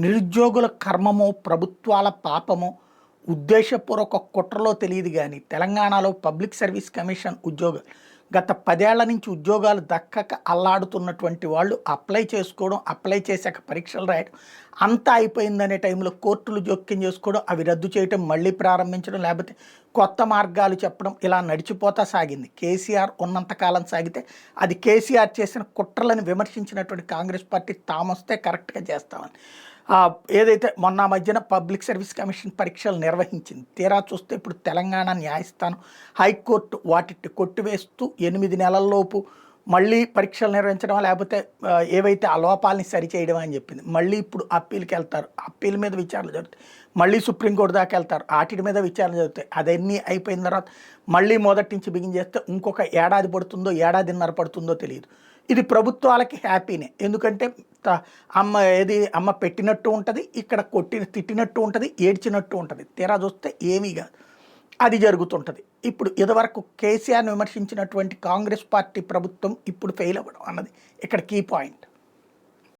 నిరుద్యోగుల కర్మమో ప్రభుత్వాల పాపమో ఉద్దేశపూర్వక కుట్రలో తెలియదు కానీ తెలంగాణలో పబ్లిక్ సర్వీస్ కమిషన్ ఉద్యోగాలు గత 10 ఏళ్ల నుంచి ఉద్యోగాలు దక్కక అల్లాడుతున్నటువంటి వాళ్ళు అప్లై చేసుకోవడం, అప్లై చేశాక పరీక్షలు రాయడం అంతా అయిపోయిందనే టైంలో కోర్టులు జోక్యం చేసుకోవడం, అవి రద్దు చేయడం, మళ్ళీ ప్రారంభించడం, లేకపోతే కొత్త మార్గాలు చెప్పడం ఇలా నడిచిపోతా సాగింది. కేసీఆర్ ఉన్నంతకాలం సాగితే అది కేసీఆర్ చేసిన కుట్రలను విమర్శించినటువంటి కాంగ్రెస్ పార్టీ తామొస్తే కరెక్ట్గా చేస్తామని ఏదైతే మొన్న మధ్యన పబ్లిక్ సర్వీస్ కమిషన్ పరీక్షలు నిర్వహించింది. తీరా చూస్తే ఇప్పుడు తెలంగాణ న్యాయస్థానం, హైకోర్టు వాటిని కొట్టివేస్తూ 8 నెలల్లోపు మళ్ళీ పరీక్షలు నిర్వహించడం, లేకపోతే ఏవైతే ఆ లోపాలని సరిచేయడం అని చెప్పింది. మళ్ళీ ఇప్పుడు అప్పీల్కి వెళ్తారు, అప్పీల్ మీద విచారణ జరుగుతాయి, మళ్ళీ సుప్రీంకోర్టు దాకా వెళ్తారు, వాటి మీద విచారణ జరుగుతాయి. అదన్నీ అయిపోయిన తర్వాత మళ్ళీ మొదటి నుంచి బిగిన్ చేస్తే ఇంకొక ఏడాది పడుతుందో, ఏడాదిన్నర పడుతుందో తెలియదు. ఇది ప్రభుత్వాలకి హ్యాపీనే, ఎందుకంటే అమ్మ పెట్టినట్టు ఉంటుంది, ఇక్కడ తిట్టినట్టు ఉంటుంది, ఏడ్చినట్టు ఉంటుంది. తీరా చూస్తే ఏమీ కాదు, అది జరుగుతుంటుంది. ఇప్పుడు ఇదివరకు కేసీఆర్ని విమర్శించినటువంటి కాంగ్రెస్ పార్టీ ప్రభుత్వం ఇప్పుడు ఫెయిల్ అవ్వడం అన్నది ఇక్కడ కీ పాయింట్.